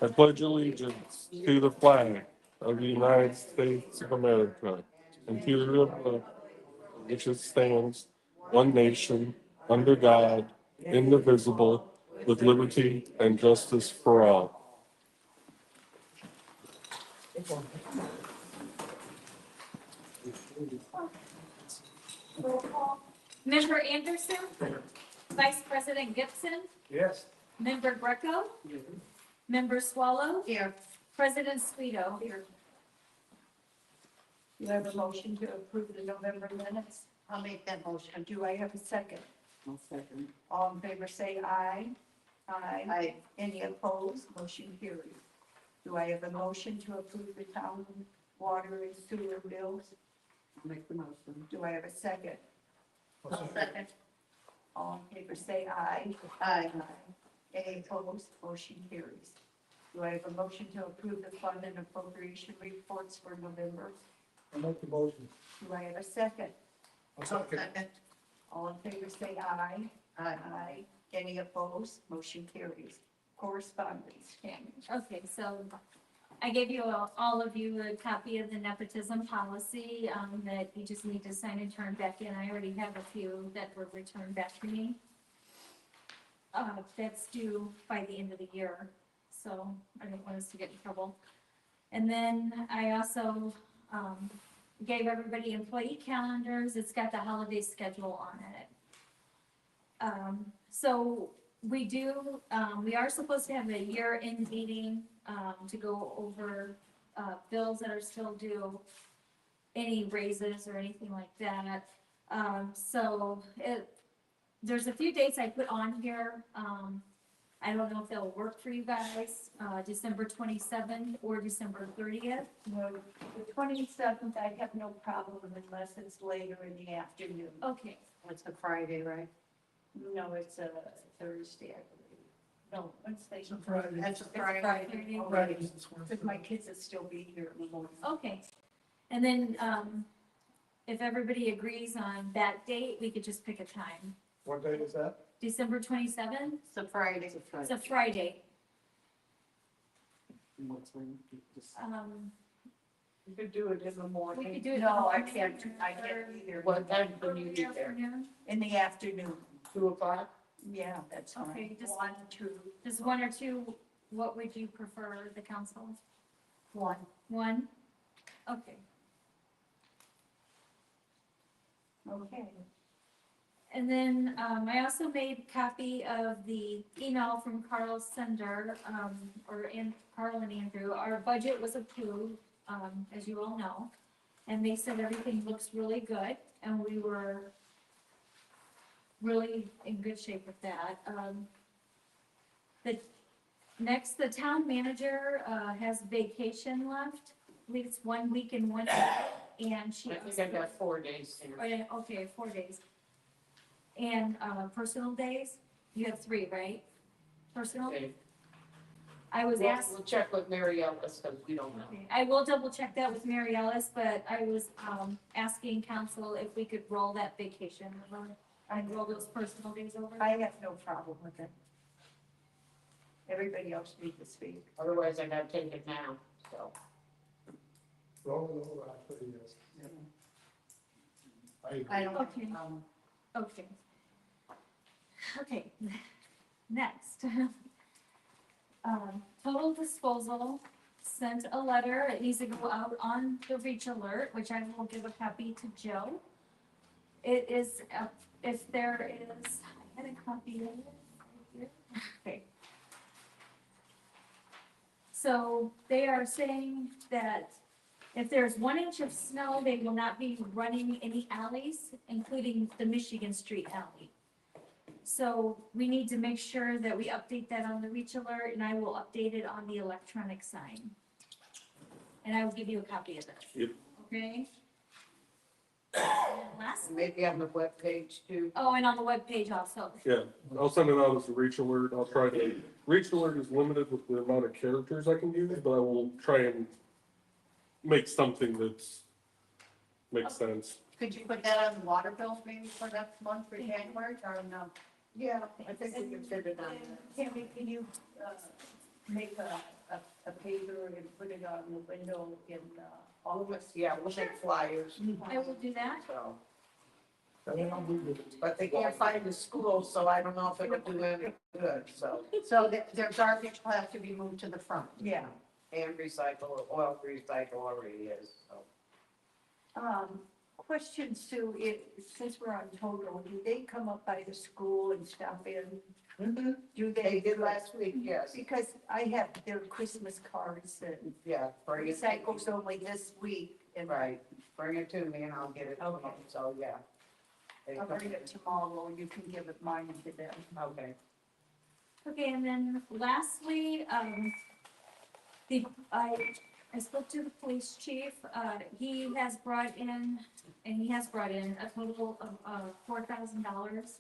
I pledge allegiance to the flag of the United States of America and to the republic which it stands, one nation, under God, indivisible, with liberty and justice for all. Member Anderson, Vice President Gibson, Yes. Member Greco, Member Swallow, Here. President Sweeto. Here. You have a motion to approve the November minutes? I'll make that motion. Do I have a second? I'll second. All in favor, say aye. Aye. Aye. Any opposed? Motion carries. Do I have a motion to approve the town water and sewer bills? I'll make the motion. Do I have a second? I'll second. All in favor, say aye. Aye. Any opposed? Motion carries. Do I have a motion to approve the fund and appropriation reports for November? I'll make the motion. Do I have a second? I'll second. All in favor, say aye. Aye. Aye. Any opposed? Motion carries. Correspondence, Tammy. Okay, so I gave you all of you a copy of the nepotism policy that you just need to sign and turn back in. I already have a few that were returned back to me. That's due by the end of the year, so I don't want us to get in trouble. And then I also gave everybody employee calendars. It's got the holiday schedule on it. So we are supposed to have a year-end meeting to go over bills that are still due, any raises or anything like that. There's a few dates I put on here. I don't know if they'll work for you guys, December 27th or December 30th. No, the 27th, I have no problem unless it's later in the afternoon. Okay, It's a Friday, right? No, it's a Thursday, I believe. No, Wednesday. It's a Friday. That's a It's Friday. Friday. All right, because my kids will still be here in the morning. okay. And then, if everybody agrees on that date, we could just pick a time. What day is that? December 27th, It's a Friday. it's a Friday. What time? You could do it in the morning. We could do it. No, I in the can't, morning I can't or either. What time can early you be there? afternoon. In the afternoon. 2 o'clock? Yeah, that's fine. Okay, just- 1, 2, Just one or two, what would you prefer, the council? 1. One? Okay. Okay. And then, I also made a copy of the email from Carl Sender, Carl and Andrew. Our budget was approved, as you all know, and they said everything looks really good, and we were really in good shape with that. The town manager, has vacation left. I believe it's 1 week and 1 day, and she. I think I got 4 days here. Oh, yeah, okay, 4 days. And, personal days, you have 3, right? Personal? Okay. I was asked, We'll check with Mary Ellis, because we don't know. I will double check that with Mary Ellis, but I was, asking council if we could roll that vacation over. I'd roll those personal days over. I have no problem with it. Everybody else needs to speak. Otherwise, I gotta take it now, so. Roll it over, yes. I don't. Okay. Okay. Okay, next. Total Disposal sent a letter, it needs to go out on the reach alert, which I will give a copy to Joe. It is, if there is, I had a copy of it right here. Okay. So they are saying that if there's 1 inch of snow, they will not be running any alleys, including the Michigan Street alley. So we need to make sure that we update that on the reach alert, and I will update it on the electronic sign. And I will give you a copy of it. Yep. Okay? And last, Maybe on the webpage too. oh, and on the webpage also. Yeah, I'll send it out as a reach alert. I'll try to, reach alert is limited with the amount of characters I can use, but I will try and make something that's, makes sense. Could you put that on the water bills maybe for next month for January or no? Yeah, I think we can fit it on. Tammy, can you make a paper and put it on the window in, All of us, yeah, we'll make flyers, I will do that. so. But they can't find the school, so I don't know if it'll do any good, so. So their garbage will have to be moved to the front. yeah. And recycle, oil recycle already is, so. Question, Sue, since we're on total, do they come up by the school and stop in? Do They did last week, yes, Because I have their Christmas cards and yeah, bring it. recycles only this week. And Right, bring it to me and I'll get it, to Okay. them. So, yeah. They I'll come- bring it tomorrow, and you can give it mine to them. Okay, Okay, and then lastly, I spoke to the police chief, he has brought in a total of $4,000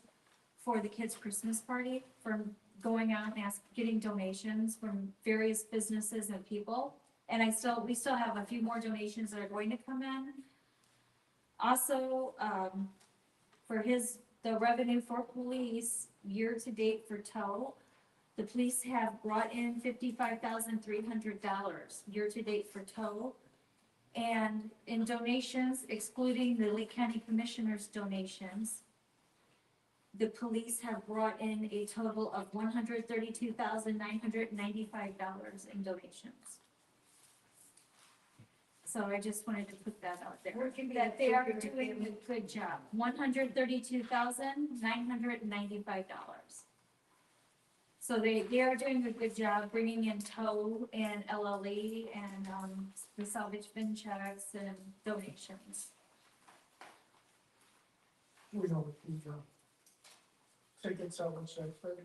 for the kids' Christmas party from going out and getting donations from various businesses and people. And we still have a few more donations that are going to come in. Also, for the revenue for police year-to-date for tow, the police have brought in $55,300 year-to-date for tow. And in donations, excluding the Lake County Commissioner's donations, the police have brought in a total of $132,995 in donations. So I just wanted to put that out there, that they are doing a good job. $132,995. So they are doing a good job bringing in tow and LLE and the salvage bin checks and donations. We know what the, tickets I would say, For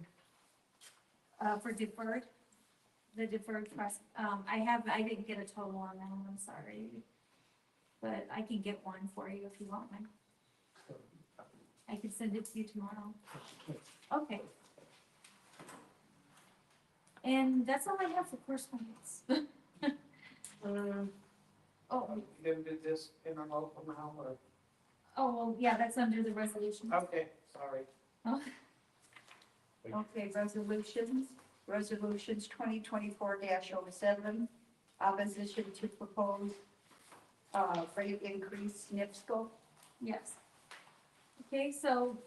the deferred trust, I didn't get a total on that one, I'm sorry. But I can get one for you if you want one. I can send it to you tomorrow. Okay. And that's all I have for correspondence. Oh, you gonna do this interlocal now, or, well, yeah, that's under the resolution. okay, sorry. Oh, Okay, resolutions 2024-07, opposition to proposed rate increase, NIPSCO. yes. Okay, so,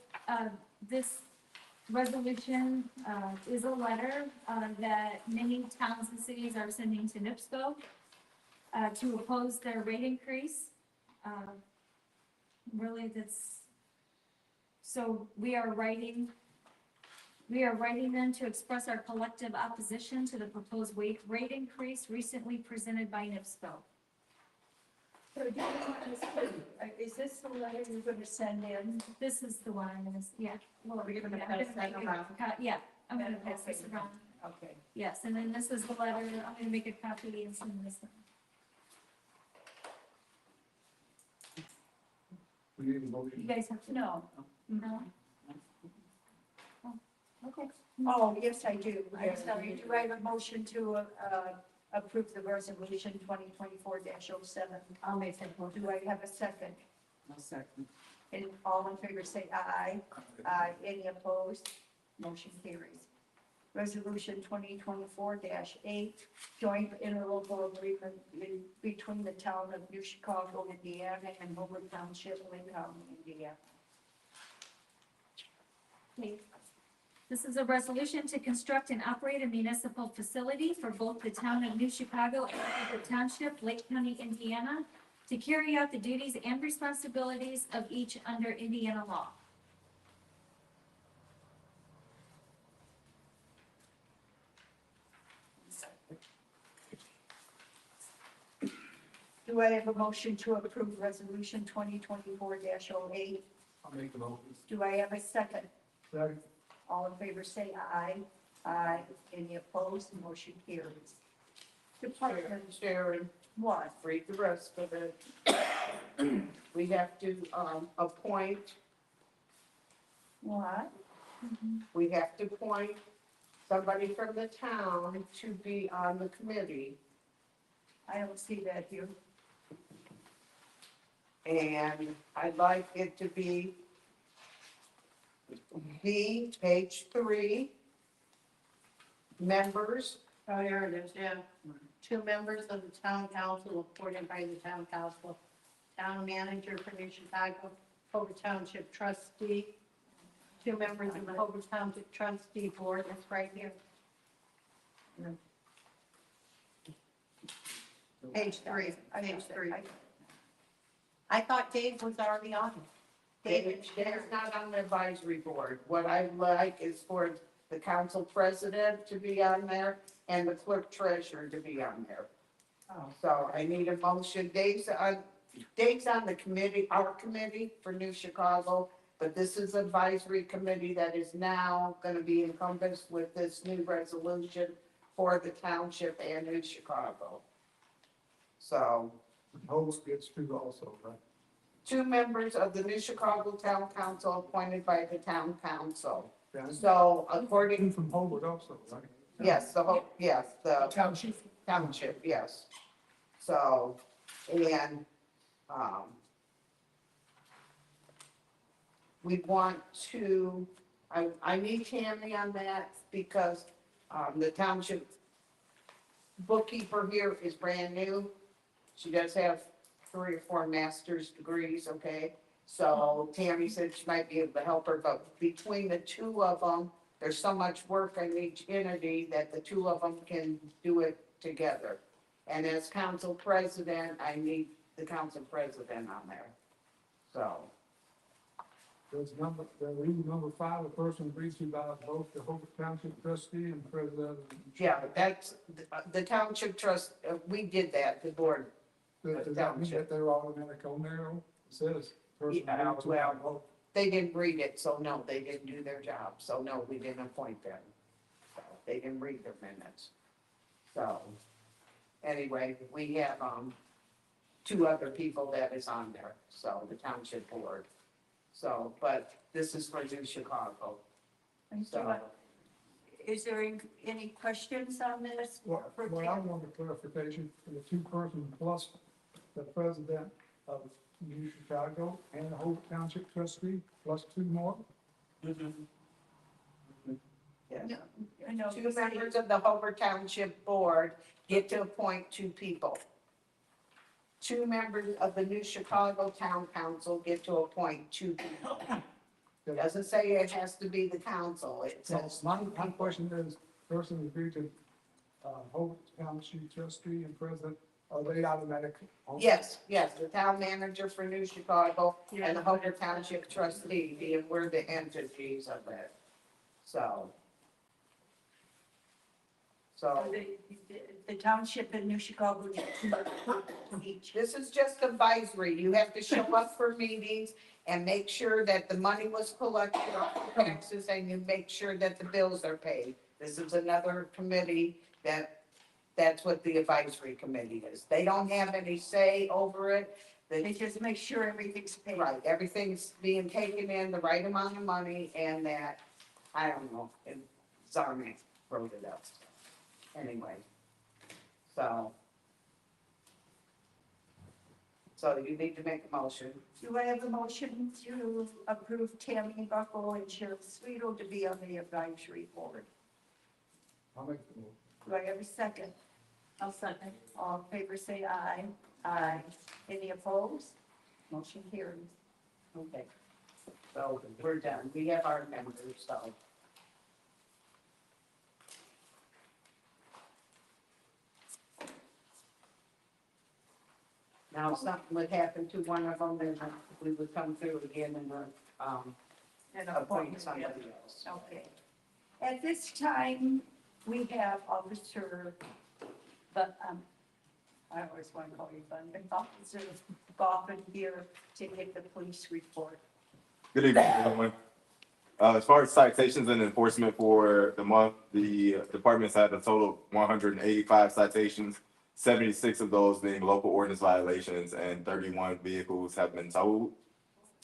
this resolution, is a letter, that many towns and cities are sending to NIPSCO, to oppose their rate increase. Really, so we are writing them to express our collective opposition to the proposed rate increase recently presented by NIPSCO. So do you want us to- is this the letter you're going to send in? This is the one I'm gonna, yeah. Well, We're gonna yeah, pass I'm that gonna make around. yeah, I'm gonna pass this around. Okay. Yes, and then this is the letter, I'm gonna make a copy and send this one. we need a motion. You guys have to know. No. No? Oh, okay. Oh, yes, I do. I'm sorry. Do I have a motion to approve the resolution 2024-07? I'll make that motion. Do I have a second? I'll second. And all in favor say aye. Aye. Any opposed? Motion carries. Resolution 2024-8, joint interlocal agreement between the town of New Chicago, Indiana, and Hoover Township, Lynn County, Indiana. Okay. This is a resolution to construct and operate a municipal facility for both the town of New Chicago and Hoover Township, Lake County, Indiana, to carry out the duties and responsibilities of each under Indiana law. Do I have a motion to approve resolution 2024-08? I'll make the motion. Do I have a second? Second. All in favor say aye. Aye. Any opposed? Motion carries. Department Sharon, what? read the rest of it. We have to, appoint, What? we have to appoint somebody from the town to be on the committee. I don't see that here. And I'd like it to be page 3, members Oh, here it is, yeah. 2 members of the town council appointed by the town council, town manager for New Chicago, Hoover Township trustee, 2 members of the Hoover Township trustee board, that's right here. Page 3, page 3. I thought Dave was already on it. David's not on the advisory board. What I like is for the council president to be on there and the clerk treasurer to be on there. So I need a motion. Dave's on the committee, our committee for New Chicago, but this is advisory committee that is now gonna be encompassed with this new resolution for the township and New Chicago. So, Host gets 2 also, right? 2 members of the New Chicago Town Council appointed by the town council. Yeah. So 2 according, from Hobart also, right? yes, the Township. township, yes. So, and, we want to, I need Tammy on that because, the township bookkeeper here is brand new. She does have 3 or 4 master's degrees, okay? So Tammy said she might be able to help her, but between the 2 of them, there's so much work on each entity that the 2 of them can do it together. And as council president, I need the council president on there. So, There's number 5, the person agrees to by both the Hobart Township trustee and president. yeah, that's, the township trust, we did that, the board. Does that mean that they're automatic on there? It says. person Yeah, agrees to well, by both. They didn't read it, so no, they didn't do their job, so no, we didn't appoint them. So they didn't read their minutes. So, anyway, we have, 2 other people that is on there, so the township board. So, but this is for New Chicago. So, Is there any questions on this? Well, I want a clarification for the 2 persons plus the president of New Chicago and the Hobart Township trustee, plus 2 more? yes. No, 2 members of the Hoover Township Board get to appoint 2 people. 2 members of the New Chicago Town Council get to appoint 2 people. It doesn't say it has to be the council, it says. My question is, person agreed to, Hobart Township trustee and president, are they automatic? Yes, the town manager for New Chicago and the Hoover Township trustee, being we're the entities of it. So. The township in New Chicago each. This is just advisory. You have to show up for meetings and make sure that the money was collected off the taxes and you make sure that the bills are paid. This is another committee that's what the advisory committee is. They don't have any say over it. They just make sure everything's paid. Right, everything's being taken in, the right amount of money, and that, I don't know, and Zarnik wrote it up. Anyway, so you need to make a motion. Do I have a motion to approve Tammy Buckle and Sheriff Sweeto to be on the advisory board? I'll make the move. Do I have a second? I'll second. All in favor say aye. Aye. Any opposed? Motion carries. Okay. So we're done. We have our members, so. Now, if something would happen to one of them, then we would come through again and, And appoint somebody else. Okay. At this time, we have Officer, but, I always want to call you Bun, but Officer Goffin here to give the police report. Good evening, everyone. As far as citations and enforcement for the month, the department's had a total of 185 citations, 76 of those being local ordinance violations, and 31 vehicles have been towed.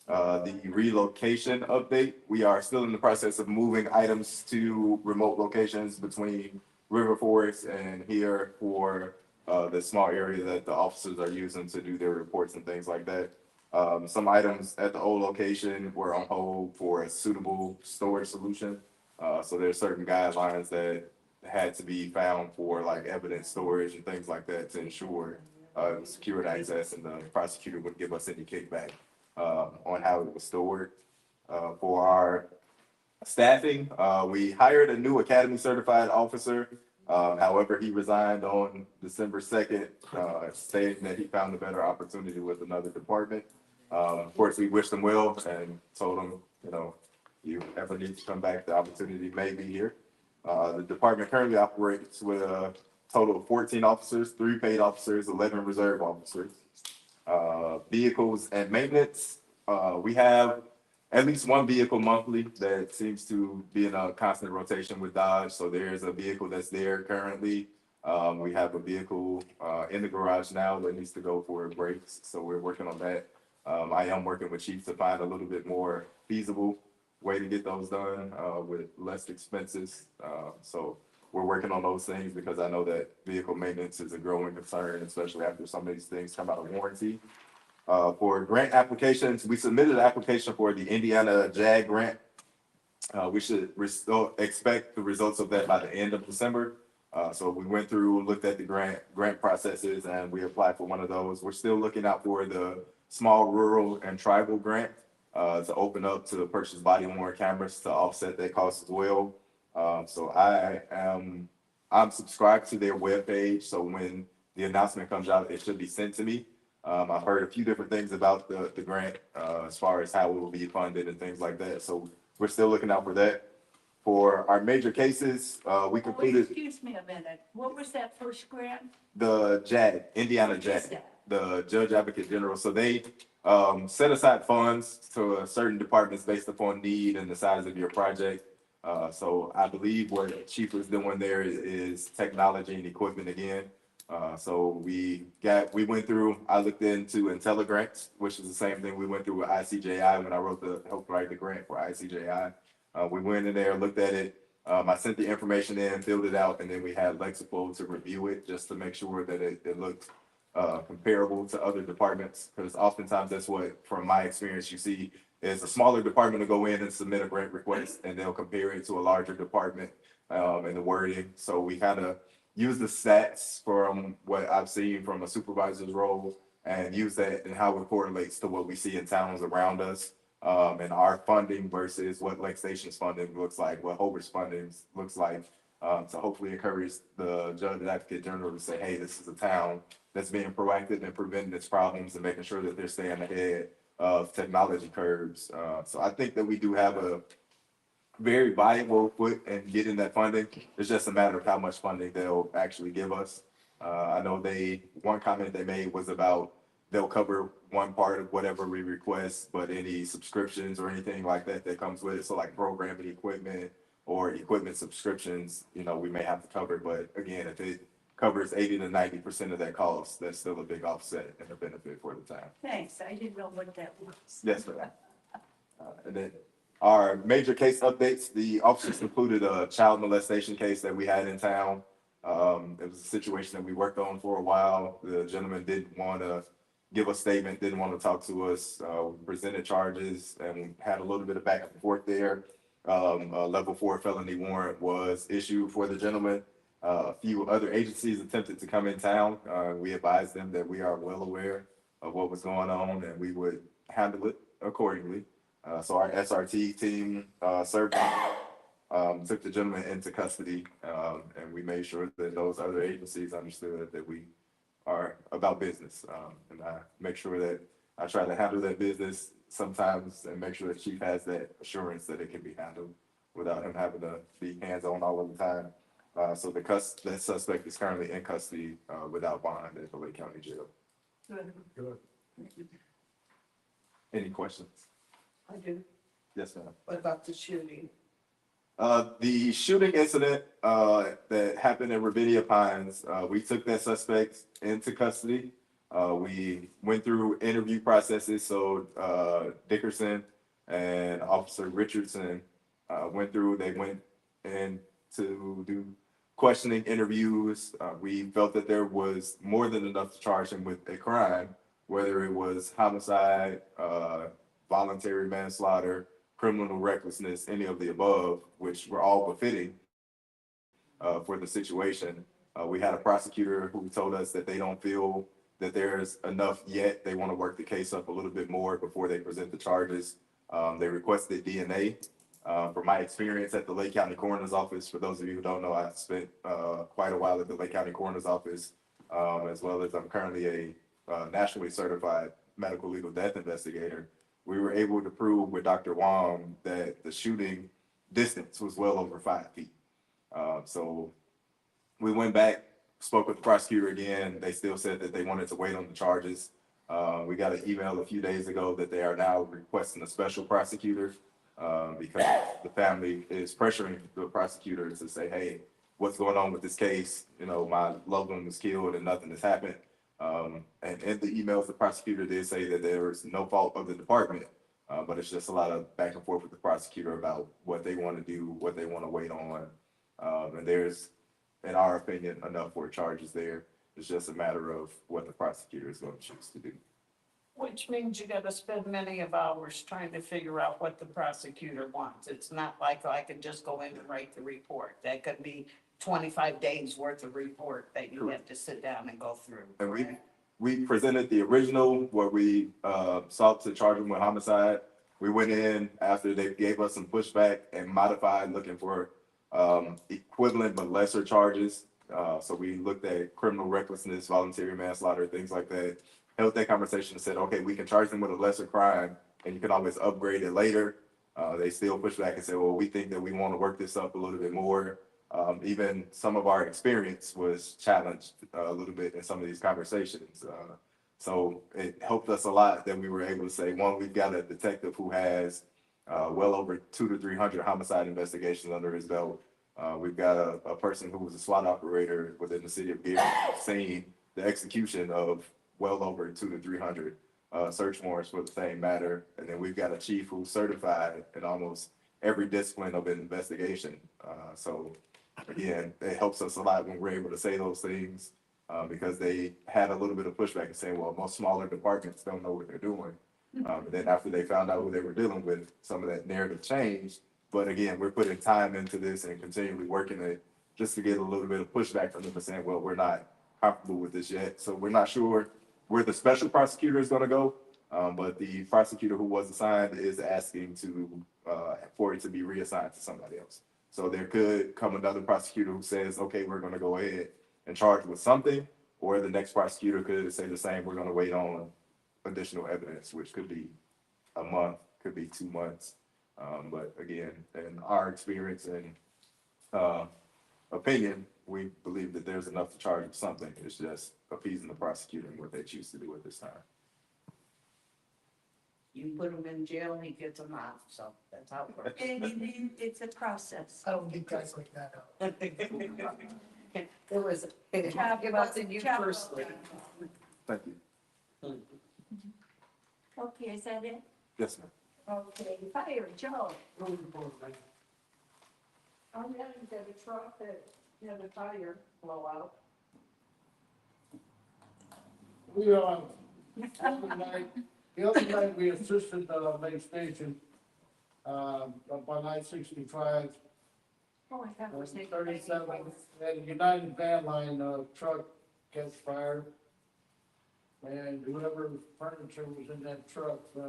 The relocation update, we are still in the process of moving items to remote locations between River Forest and here for the small area that the officers are using to do their reports and things like that. Some items at the old location were on hold for a suitable storage solution. So there's certain guidelines that had to be found for like evidence storage and things like that to ensure secured access, and the prosecutor wouldn't give us any kickback on how it was stored. For our staffing, we hired a new academy certified officer. However, he resigned on December 2nd, stating that he found a better opportunity with another department. Of course, we wished him well and told him, you know, you ever need to come back, the opportunity may be here. The department currently operates with a total of 14 officers, 3 paid officers, 11 reserve officers. Vehicles and maintenance, we have at least one vehicle monthly that seems to be in a constant rotation with Dodge. So there's a vehicle that's there currently. We have a vehicle in the garage now that needs to go for brakes. So we're working on that. I am working with Chief to find a little bit more feasible way to get those done with less expenses. So we're working on those things because I know that vehicle maintenance is a growing concern, especially after some of these things come out of warranty. For grant applications, we submitted an application for the Indiana JAG grant. We should expect the results of that by the end of December. So we went through, looked at the grant processes, and we applied for one of those. We're still looking out for the small rural and tribal grant to open up to purchase body worn cameras to offset that cost as well. So I'm subscribed to their webpage. So when the announcement comes out, it should be sent to me. I've heard a few different things about the grant as far as how it will be funded and things like that. So we're still looking out for that. For our major cases, we completed Excuse me a minute, what was that first grant? the JAG, Indiana What is JAG, that? the Judge Advocate General. So they set aside funds to certain departments based upon need and the size of your project. So I believe what Chief was doing there is technology and equipment again. So we went through, I looked into IntelliGrants, which is the same thing we went through with ICJI when I helped write the grant for ICJI. We went in there, looked at it. I sent the information in, filled it out, and then we had Lexipol to review it just to make sure that it looked comparable to other departments. Because oftentimes that's what, from my experience, you see is a smaller department to go in and submit a grant request, and they'll compare it to a larger department and the wording. So we kind of use the stats from what I've seen from a supervisor's role and use that and how it correlates to what we see in towns around us. And our funding versus what Lake Station's funding looks like, what Hobart's funding looks like, to hopefully encourage the Judge Advocate General to say, hey, this is a town that's being proactive and preventing its problems and making sure that they're staying ahead of technology curves. So I think that we do have a very viable foot in getting that funding. It's just a matter of how much funding they'll actually give us. I know one comment they made was about they'll cover one part of whatever we request, but any subscriptions or anything like that that comes with it, so like programming equipment or equipment subscriptions, we may have to cover. But again, if it covers 80 to 90% of that cost, that's still a big offset and a benefit for the town. Thanks, I didn't know what that was. Yes, ma'am. And then our major case updates, the officers concluded a child molestation case that we had in town. It was a situation that we worked on for a while. The gentleman didn't want to give a statement, didn't want to talk to us, presented charges and had a little bit of back and forth there. A level 4 felony warrant was issued for the gentleman. A few other agencies attempted to come in town. We advised them that we are well aware of what was going on and we would handle it accordingly. So our SRT team took the gentleman into custody, and we made sure that those other agencies understood that we are about business. And I make sure that I try to handle that business sometimes and make sure the chief has that assurance that it can be handled without him having to be hands-on all of the time. So that suspect is currently in custody without bond at the Lake County Jail. Good. Any questions? I do. Yes, ma'am. What about the shooting? The shooting incident that happened in Ravinia Pines, we took that suspect into custody. We went through interview processes. So Dickerson and Officer Richardson went in to do questioning interviews. We felt that there was more than enough to charge him with a crime, whether it was homicide, voluntary manslaughter, criminal recklessness, any of the above, which were all befitting for the situation. We had a prosecutor who told us that they don't feel that there's enough yet. They want to work the case up a little bit more before they present the charges. They requested DNA. From my experience at the Lake County Coroner's Office, for those of you who don't know, I spent quite a while at the Lake County Coroner's Office, as well as I'm currently a nationally certified medical legal death investigator. We were able to prove with Dr. Wong that the shooting distance was well over 5 feet. So we went back, spoke with the prosecutor again. They still said that they wanted to wait on the charges. We got an email a few days ago that they are now requesting a special prosecutor because the family is pressuring the prosecutor to say, hey, what's going on with this case? You know, my loved one was killed and nothing has happened. And in the emails, the prosecutor did say that there was no fault of the department, but it's just a lot of back and forth with the prosecutor about what they want to do, what they want to wait on. And there's, in our opinion, enough for charges there. It's just a matter of what the prosecutor is going to choose to do. Which means you gotta spend many of hours trying to figure out what the prosecutor wants. It's not like I can just go in and write the report. That could be 25 days worth of report that you have to sit down and go through. And we presented the original where we sought to charge him with homicide. We went in after they gave us some pushback and modified, looking for equivalent but lesser charges. So we looked at criminal recklessness, voluntary manslaughter, things like that. Held that conversation and said, okay, we can charge them with a lesser crime and you can always upgrade it later. They still pushed back and said, well, we think that we want to work this up a little bit more. Even some of our experience was challenged a little bit in some of these conversations. So it helped us a lot that we were able to say, one, we've got a detective who has well over 200 to 300 homicide investigations under his belt. We've got a person who was a SWAT operator within the city of Gabriel, seeing the execution of well over 200 to 300 search warrants for the same matter. And then we've got a chief who's certified in almost every discipline of an investigation. So again, it helps us a lot when we're able to say those things because they had a little bit of pushback and saying, well, most smaller departments don't know what they're doing. And then after they found out who they were dealing with, some of that narrative changed. But again, we're putting time into this and continually working it just to get a little bit of pushback from them and saying, well, we're not comfortable with this yet. So we're not sure where the special prosecutor is going to go. But the prosecutor who was assigned is asking for it to be reassigned to somebody else. So there could come another prosecutor who says, okay, we're going to go ahead and charge with something, or the next prosecutor could say the same, we're going to wait on additional evidence, which could be a month, could be 2 months. But again, in our experience and opinion, we believe that there's enough to charge with something. It's just appeasing the prosecutor and what they choose to do at this time. You put him in jail and he gets them out, so that's how it works. And it's a process. I don't think guys like that out. It was, it wasn't you personally. Thank you. Okay, is that it? Yes, ma'am. Okay, fire, Joe. Road report, man. I'm heading to the truck that had a tire blowout. We, the other night we assisted, Lake Station, up on I-65, Oh, I thought it was 37, and United Van Line, truck gets fired. And whoever furniture was in that truck, they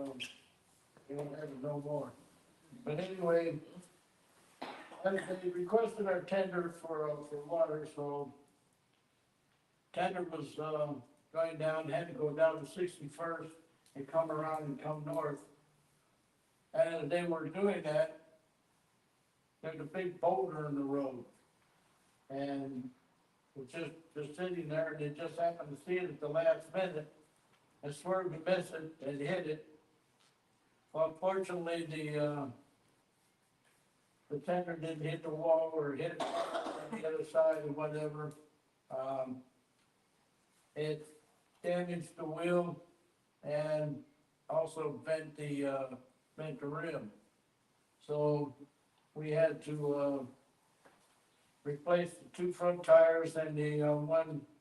don't have it no more. But anyway, they requested our tender for water, so tender was, going down, had to go down to 61st and come around and come north. And as they were doing that, there's a big boulder in the road. And it's just sitting there, and they just happened to see it at the last minute and swerved to miss it and hit it. Well, unfortunately, the tender didn't hit the wall or hit it on the other side or whatever. It damaged the wheel and also bent the rim. So we had to replace the 2 front tires and the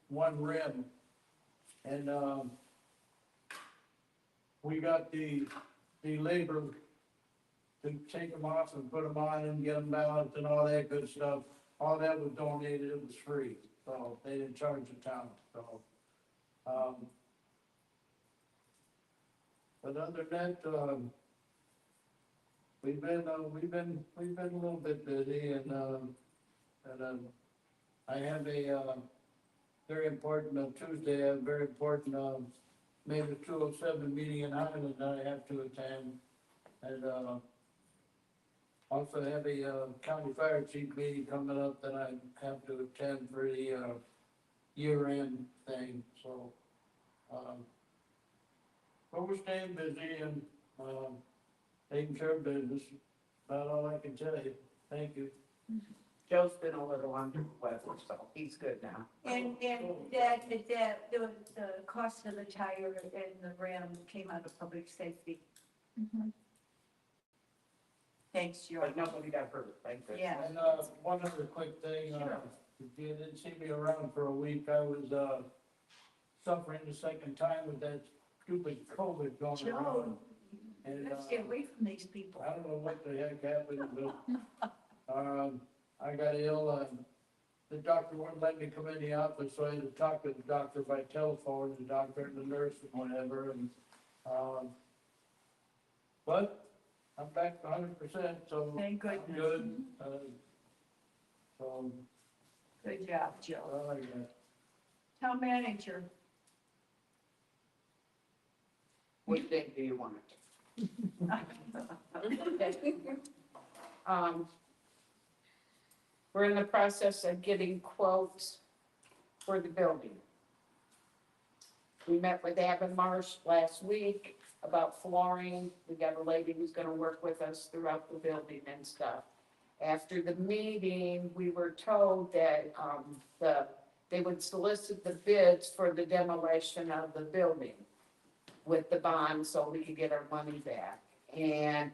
one rim. And we got the labor to take them off and put them on and get them balanced and all that good stuff. all that was donated, it was free, so they didn't charge the town, so. But other than that, we've been a little bit busy I have a, very important, Tuesday, I have a very important, maybe 207 meeting in Highland that I have to attend. And, also have a, county fire chief meeting coming up that I have to attend for the, year-end thing, so, but we're staying busy and, taking care of business, about all I can tell you, thank you. Joe's been a little under the weather, so he's good now. And the cost of the tire and the ram came out of public safety. Mhm. Thanks, Joe. But nobody got hurt, thank goodness. Yeah. And, one other quick thing, Sure. if you didn't see me around for a week, I was, suffering the second time with that stupid COVID going Joe, around. And, let's get away from these people. I don't know what the heck happened, but, I got ill, the doctor wouldn't let me come in the office, so I had to talk to the doctor by telephone, the doctor and the nurse and whatever, and, but I'm back to 100%, so Thank I'm goodness. good. So, Good job, Joe. all I got. Town manager. Which day do you want it? We're in the process of getting quotes for the building. We met with Avon Marsh last week about flooring. We got a lady who's gonna work with us throughout the building and stuff. After the meeting, we were told that, they would solicit the bids for the demolition of the building with the bond so we could get our money back. And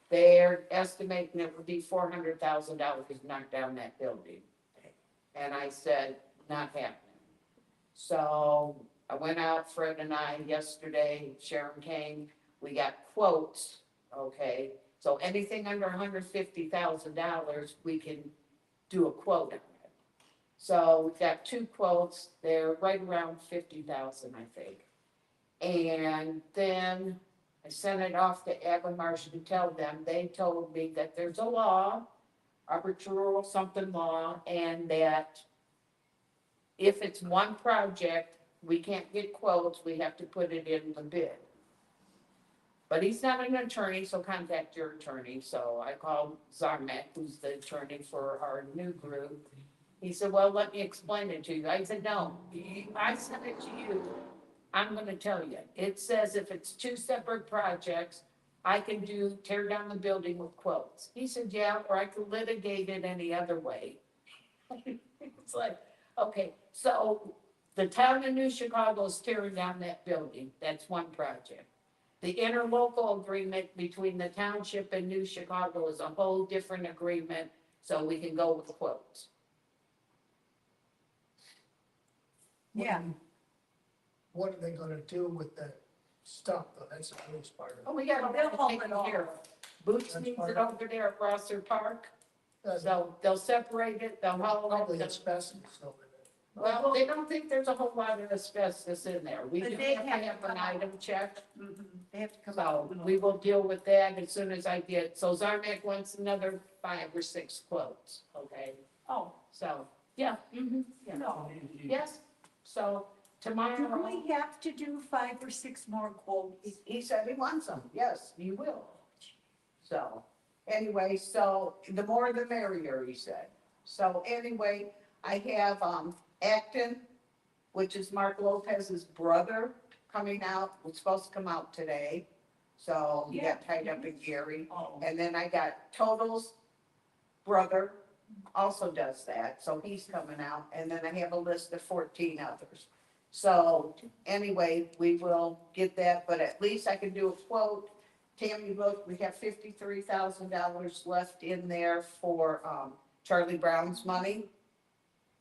they're estimating it would be $400,000 to knock down that building. And I said, not happening. So I went out, Fred and I, yesterday, Sharon came, we got quotes, okay? So anything under $150,000, we can do a quote on it. So we've got two quotes, they're right around 50,000, I think. And then I sent it off to Avon Marsh to tell them, they told me that there's a law, arbitral something law, and that if it's one project, we can't get quotes, we have to put it in the bid. But he's not an attorney, so contact your attorney. So I called Zarmek, who's the attorney for our new group. He said, well, let me explain it to you. I said, no, I sent it to you. I'm gonna tell you. It says if it's two separate projects, I can tear down the building with quotes. He said, yeah, or I could litigate it any other way. It's like, okay, so the town of New Chicago is tearing down that building. That's one project. The interlocal agreement between the township and New Chicago is a whole different agreement, so we can go with quotes. Yeah. What are they gonna do with that stuff, though? That's the biggest part of Oh, we got They'll to haul take it off. care of. Boots That's needs part it of over there at Rosser Park, it. so they'll separate it, they'll haul Probably it. asbestos over there. Well, they don't think there's a whole lot of asbestos in there. We do But they have to have have to an come out. item check, Mhm. They have to come so out. we will deal with that as soon as I get, so Zarmek wants another 5 or 6 quotes, okay? Oh, So, yeah, yeah, no. yes, so Do tomorrow, we have to do 5 or 6 more quotes? he said he wants them, yes, you will. So, anyway, so the more the merrier, he said. So anyway, I have, Acton, which is Mark Lopez's brother, coming out, was supposed to come out today. So he got tied up in Gary. Oh. And then I got Total's brother, also does that, so he's coming out. And then I have a list of 14 others. So anyway, we will get that, but at least I can do a quote. Tammy, look, we have $53,000 left in there for, Charlie Brown's money.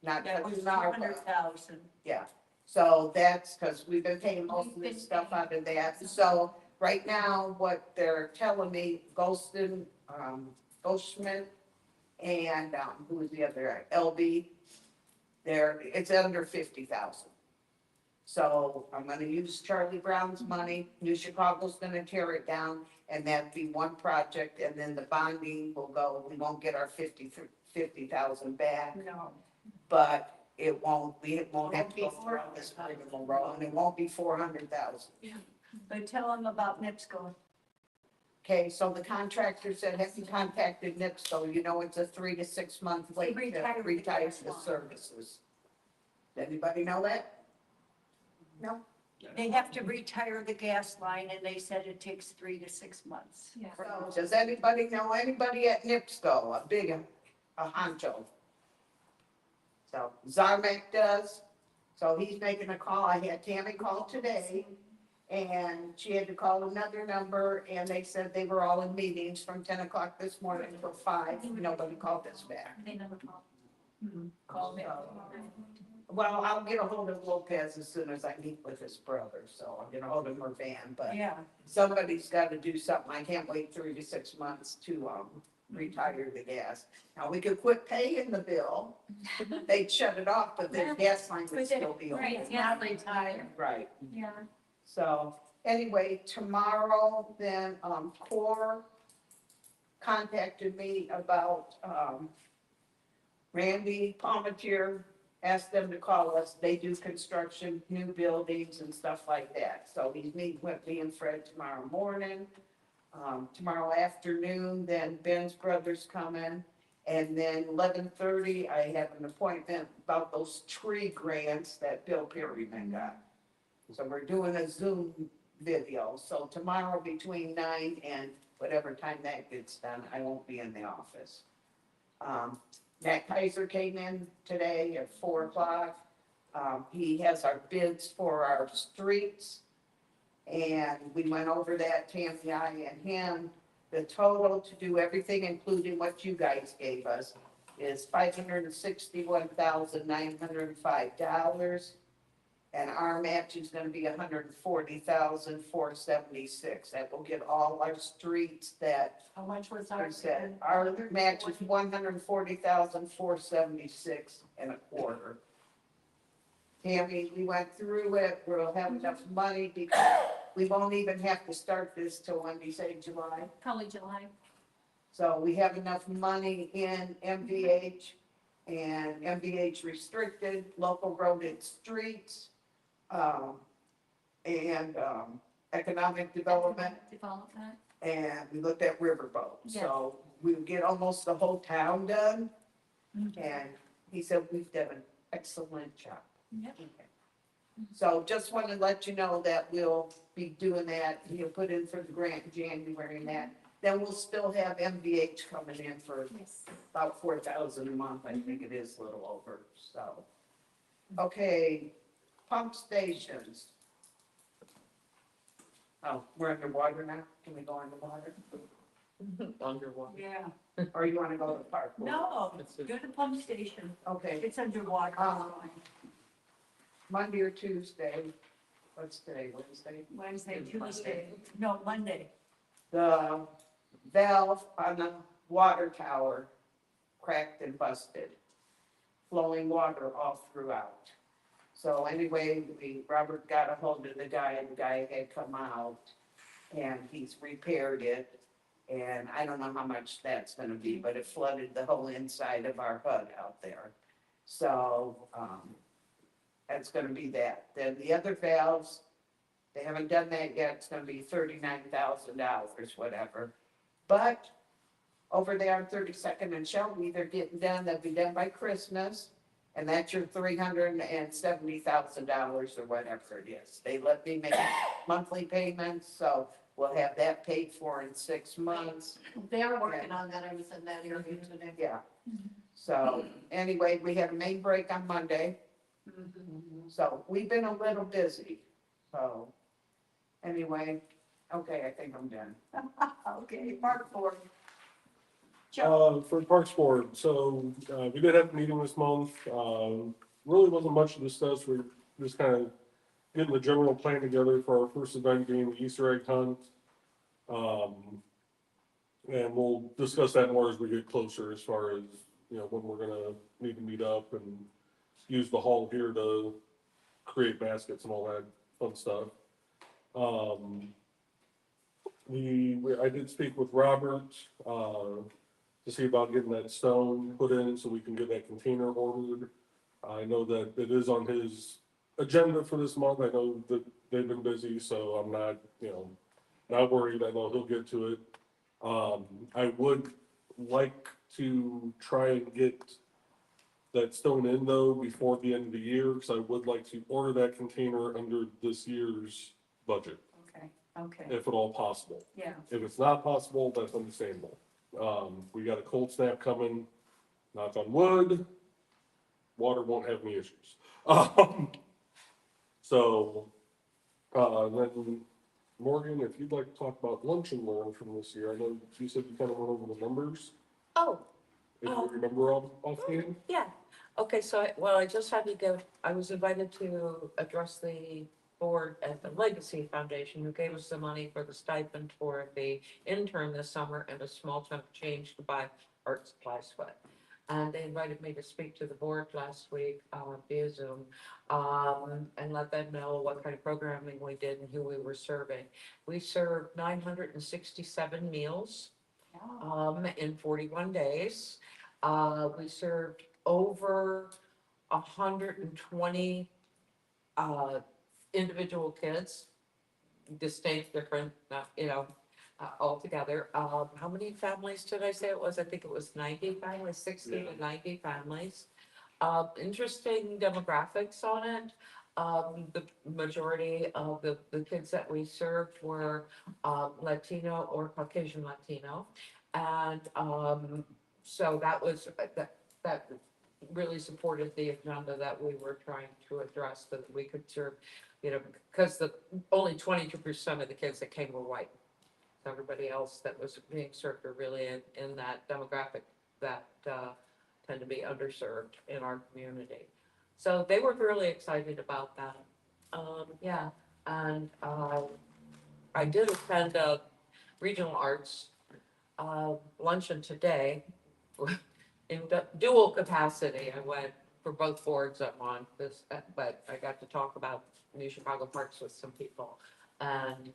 Not That was touching our, 200,000. yeah, so that's because we've been paying most of this stuff out of that. So right now, what they're telling me, Goldschmidt and, who was the other, LB? There, it's under 50,000. So I'm gonna use Charlie Brown's money, New Chicago's gonna tear it down, and that'd be one project, and then the bonding will go, we won't get our 50,000 back, No. but it won't have to go through this rigmarole, and it won't be 400,000. But tell them about NIPSCO. Okay, so the contractor said, have you contacted NIPSCO? You know, it's a 3 to 6 month wait to Retire the retire gas the line. services. Does anybody know that? No? They have to retire the gas line, and they said it takes 3 to 6 months. Yeah. So, does anybody know anybody at NIPSCO, a big, a honcho? So Zarmek does, so he's making a call, I had Tammy call today, and she had to call another number, and they said they were all in meetings from 10 o'clock this morning till 5, nobody called us back. They never call. Call me. Well, I'll get a hold of Lopez as soon as I meet with his brother, so I'll get a hold of Mervan, but Yeah, somebody's gotta do something, I can't wait 3 to 6 months to, retire the gas. Now, we could quit paying the bill, they'd shut it off, but the gas line would still be on. Right, yeah, retire. Right, Yeah. so, anyway, tomorrow, then, Core contacted me about, Randy Palmetier, asked them to call us, they do construction, new buildings and stuff like that. So he's meeting with me and Fred tomorrow morning. Tomorrow afternoon, then Ben's brother's coming. And then 11:30, I have an appointment about those tree grants that Bill Perryman got. So we're doing a Zoom video, so tomorrow between 9 and whatever time that gets done, I won't be in the office. Matt Kaiser came in today at 4 o'clock. He has our bids for our streets. And we went over that, Tammy, I, and him. The total to do everything, including what you guys gave us, is $561,905. And our match is gonna be $140,476. That will get all our streets that how much was I our? said, our match is 140,476 and a quarter. Tammy, we went through it, we'll have enough money because we won't even have to start this till when we say July. Probably July. So we have enough money in MVH and MVH restricted, local road and streets, and economic development. Development. And we looked at Riverboat, Yes. so we would get almost the whole town done. And he said, we've done an excellent job. Yep. Okay. So just want to let you know that we'll be doing that, he'll put in for the grant in January and that. Then we'll still have MVH coming in for Yes. about 4,000 a month, I think it is a little over, so. Okay, pump stations. Oh, we're underwater now, can we go underwater? Underwater. Yeah, Or you wanna go to the park? no, go to pump station, Okay, it's underwater. Monday or Tuesday, what's today, Wednesday? Wednesday, Tuesday, no, Monday. The valve on the water tower cracked and busted, flowing water all throughout. So anyway, Robert got a hold of the guy had come out and he's repaired it. And I don't know how much that's gonna be, but it flooded the whole inside of our HUD out there. So, that's gonna be that. Then the other valves, they haven't done that yet, it's gonna be $39,000, whatever. But over there on 32nd and Shelby, they're getting done, they'll be done by Christmas. And that's your $370,000 or whatever it is. They let me make monthly payments, so we'll have that paid for in 6 months. They are working on that, I was in that area today. Yeah. So anyway, we had a main break on Monday, so we've been a little busy. So anyway, okay, I think I'm done. Okay, Park Board. For Parks Board, so, we did have a meeting this month, really wasn't much to discuss, we're just kind of getting the general plan together for our first event being the Easter egg hunt. And we'll discuss that more as we get closer as far as, when we're gonna need to meet up and use the hall here to create baskets and all that fun stuff. I did speak with Robert, to see about getting that stone put in so we can get that container ordered. I know that it is on his agenda for this month. I know that they've been busy, so I'm not, not worried. I know he'll get to it. I would like to try and get that stone in though before the end of the year, because I would like to order that container under this year's budget, Okay, okay, if at all possible. yeah. If it's not possible, that's understandable. We got a cold snap coming, knock on wood, water won't have any issues. So, then Morgan, if you'd like to talk about lunch and learn from this year, I know you said you kind of went over the numbers, Oh, if you remember offhand. yeah. Okay, so I just had to go, I was invited to address the board at the Legacy Foundation, who gave us the money for the stipend for the intern this summer and a small chunk of change to buy art supplies with. And they invited me to speak to the board last week, via Zoom, and let them know what kind of programming we did and who we were serving. We served 967 meals, in 41 days. We served over 120 individual kids, distinct, different, altogether. How many families did I say it was? I think it was 90 families, 60 to 90 families. Interesting demographics on it. The majority of the kids that we served were Latino or Caucasian Latino. And so that was, that really supported the agenda that we were trying to address, that we could serve, because only 22% of the kids that came were white. Everybody else that was being served are really in that demographic that tend to be underserved in our community. So they were really excited about that. Yeah, and I did attend a regional arts luncheon today in dual capacity. I went for both boards I'm on, but I got to talk about New Chicago Parks with some people. And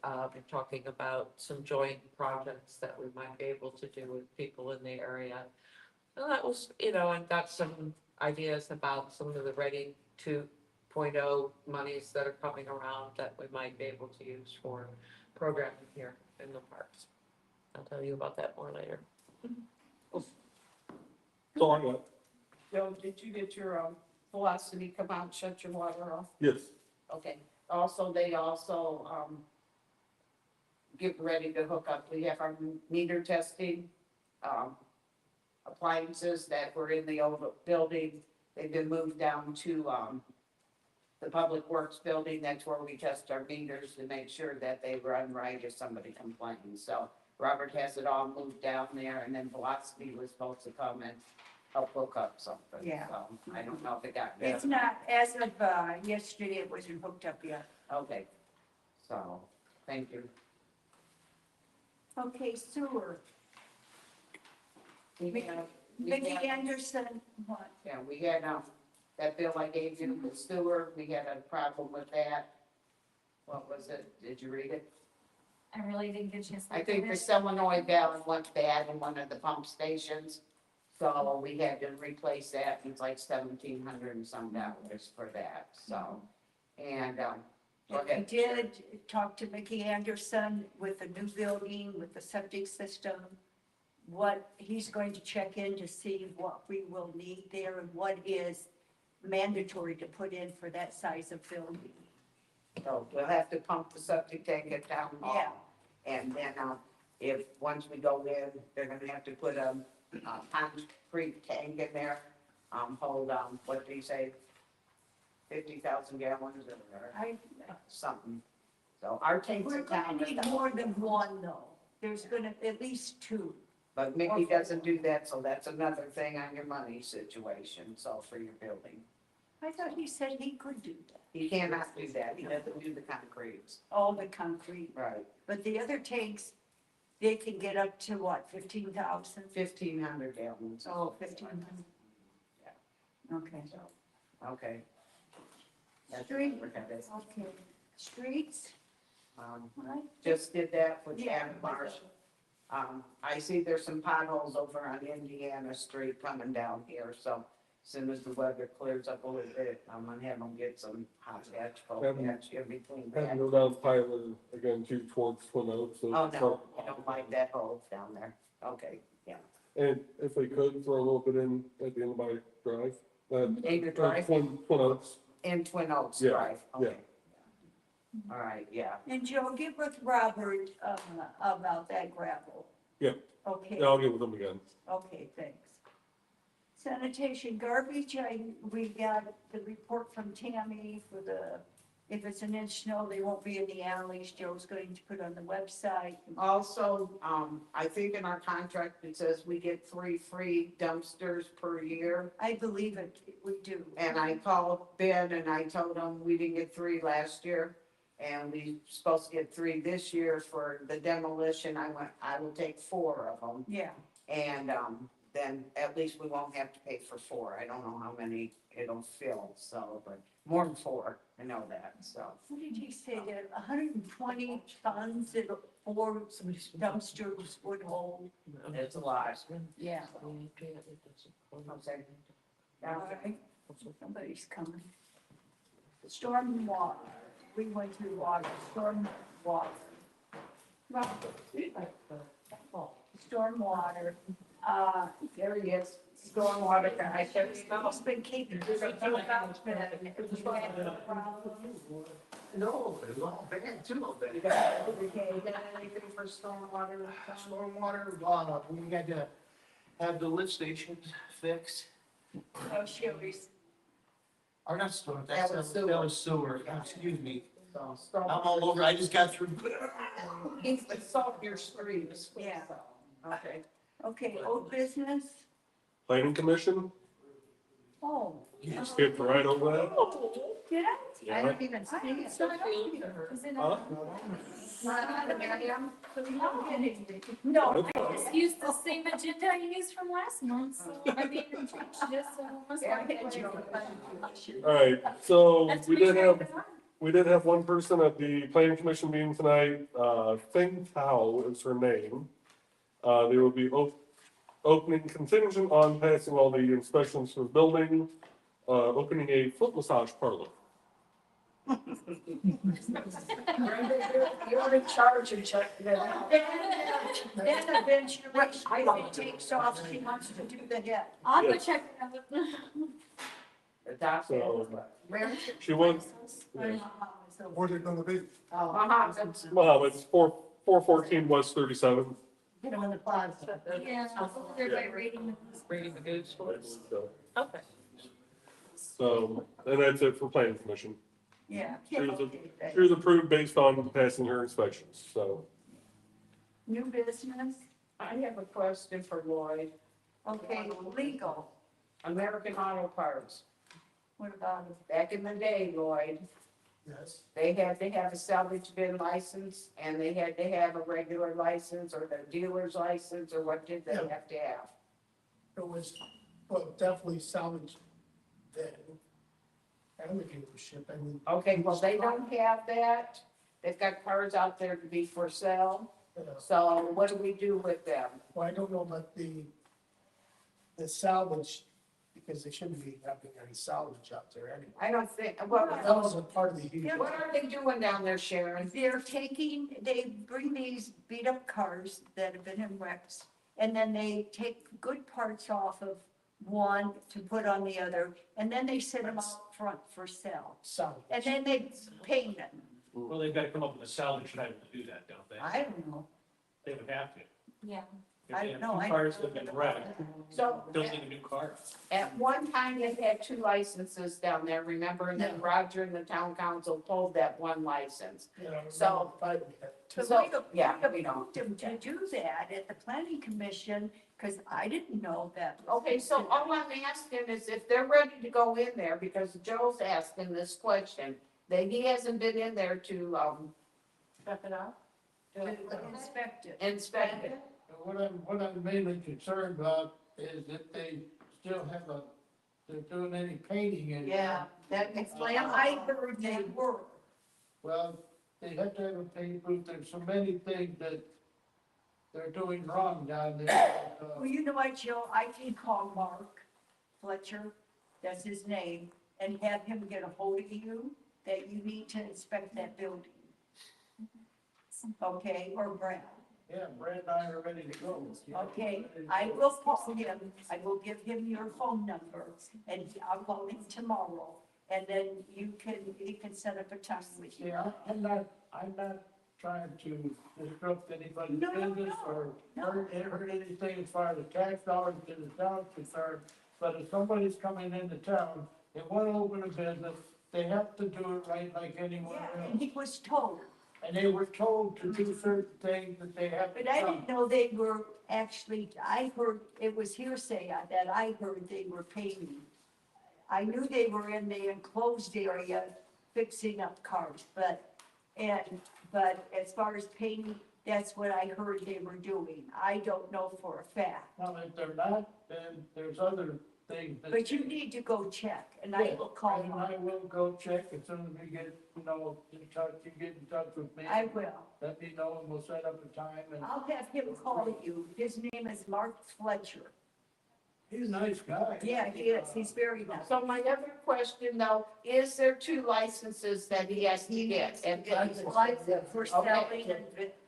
talking about some joint projects that we might be able to do with people in the area. And that was, and got some ideas about some of the Ready 2.0 monies that are coming around that we might be able to use for programming here in the parks. I'll tell you about that more later. So I got, Joe, did you get your, velocity come out, and shut your water off? yes, Okay, they also, get ready to hook up, we have our meter testing, appliances that were in the old building, they've been moved down to, the Public Works building, that's where we test our meters to make sure that they run right if somebody complains, so Robert has it all moved down there, and then Velocity was supposed to come and help hook up something, Yeah. so I don't know if it got It's done. not, as of yesterday, it wasn't hooked up yet. Okay, so, thank you. Okay, sewer. We had- we Mickey had- Anderson, what? Yeah, we had, that bill I gave you, the sewer, we had a problem with that. What was it? Did you read it? I really didn't get a chance to I look think at the it. solenoid valve went bad in one of the pump stations. So we had to replace that, it's like $1,700 and some dollars for that, so. And, go I ahead. did talk to Mickey Anderson with the new building, with the septic system. What he's going to check in to see what we will need there and what is mandatory to put in for that size of building. So we'll have to pump the septic tank at town hall. Yeah. And then, once we go in, they're gonna have to put a concrete tank in there, hold, what do you say? 50,000 gallons or I, something. So our tanks we're in town. gonna need more than one though. There's gonna, at least two. But Mickey doesn't do that, so that's another thing on your money situation, so for your building. I thought he said he could do that. He cannot do that, he doesn't do the concrete. All the concrete. Right. But the other tanks, they can get up to what, 15,000? 1,500 gallons. Oh, 15,000. Okay. Okay. That's Street, what that is. okay, streets, right? Just did that for Yeah. Chad Marsh. I see there's some potholes over on Indiana Street coming down here, so as soon as the weather clears up a little bit, I'm gonna have them get some hot patch, cold patch in between Have that. to go down Tyler again too towards Twin Oaks. so Oh, it's no, not- I don't like that hole down there. Okay, yeah. And if they could, throw a little bit in at the end of my drive. In your drive? Twin Oaks. In Twin Oaks Yeah, Drive, yeah. okay. All right, yeah. And Joe, get with Robert, about that gravel. Yeah. Okay. Yeah, I'll get with them again. Okay, thanks. Sanitation garbage, we got the report from Tammy for the, if it's an inch snow, they won't be in the alleys. Joe's going to put on the website. Also, I think in our contract, it says we get 3 free dumpsters per year. I believe it, we do. And I called Ben and I told him we didn't get 3 last year. And we supposed to get 3 this year for the demolition. I will take 4 of them. Yeah, And, then at least we won't have to pay for 4. I don't know how many it'll fill, so, but more than 4, I know that, so. what did he say that 120 tons that 4 dumpsters would hold? It's a lot. Yeah. Okay. All right, somebody's coming. Storm water, we went through water, storm water. Storm water, There he is, stormwater guy. it's been keeping. No, it's all bad too, You got anything for stormwater? Stormwater, we had to have the lift stations fixed. Oh, Sherry's, Or not storm, That that was was sewer. sewer, excuse me. So, I'm all over, I just got through. It's salt your streets. Yeah. Okay. okay, old business, Planning Commission, oh. you skipped right over that. Did I? I don't even see it. Is it Huh? No, I just used the same agenda I used from last month, so I mean, changed this, so almost Yeah, like it. All right, so That's we what did I have, tried to we did have one person at the Planning Commission meeting tonight, Thing Tao is her name. They will be opening contingent on passing all the inspections for the building, opening a foot massage parlor. you're in charge of checking it out. Then eventually, it takes off, she wants to do the head. I'll go Yes. check it out. The doctor. So- Where is it? She wants, Where's it gonna be? it's 414 West 37. Get them in the plaza. Yeah, they're by rating. Reading the news for us. Okay. So, and that's it for Planning Commission. Yeah. She was approved based on passing her inspections, so. New business, I have a question for Lloyd. okay, legal, American Auto Parts. what about it? Back in the day, Lloyd, Yes. they had to have a salvage bin license and they had to have a regular license or the dealer's license, or what did they Yeah. have to have? It was, well, definitely salvage then. And the dealership, I mean, Okay, well, they don't have that. They've got cars out there to be for sale. So what do we do with them? well, I don't know about the salvage, because they shouldn't be having any salvage out there anyway. I don't think, That well, wasn't part of the deal. what are they doing down there, Sharon? They bring these beat up cars that have been in wrecks, and then they take good parts off of one to put on the other, and then they set them out front for sale. Salvage. And then they paint them. Well, they've got to come up with a salvage type to do that, don't they? I don't know. They would have to. Yeah. If I they have don't know. two cars that have been wrecked, So building a new car. at one time, they had 2 licenses down there, remember? And then Roger and the town council pulled that 1 license. You know, So- I would have But So, we yeah, we approved them to do that at the planning commission, because I didn't know that. Okay, so all I'm asking is if they're ready to go in there, because Joe's asking this question, that he hasn't been in there to, Check it out. Inspect it. Inspect it. What I'm mainly concerned about is that they still have they're doing any painting in. Yeah, that explains. I heard they were. Well, they have to have a paint booth, there's so many things that they're doing wrong down there. Well, you know what, Joe, I can call Mark Fletcher, that's his name, and have him get a hold of you, that you need to inspect that building. Okay, or Brad. Yeah, Brad and I are ready to go. Okay, I will call him, I will give him your phone number, and I'll call him tomorrow, and then he can set up a time with you. Yeah, I'm not trying to disrupt anybody's No, no, business or no. hurt anything as far as the tax dollars to the town is concerned. But if somebody's coming into town, they want to open a business, they have to do it right like anyone Yeah, else. and he was told, And they were told to do certain things that they have to but I do. didn't know they were actually, I heard, it was hearsay that I heard they were painting. I knew they were in the enclosed area fixing up cars, but as far as painting, that's what I heard they were doing. I don't know for a fact. Well, if they're not, then there's other things that. But you need to go check, and I will call And you. I will go check as soon as we get, in touch, you get in touch with me. I will. Let me know and we'll set up a time and I'll have him call you. His name is Mark Fletcher. he's a nice guy. Yeah, he is. He's very nice. So my other question though, is there 2 licenses that he has to get? And He's licensed for selling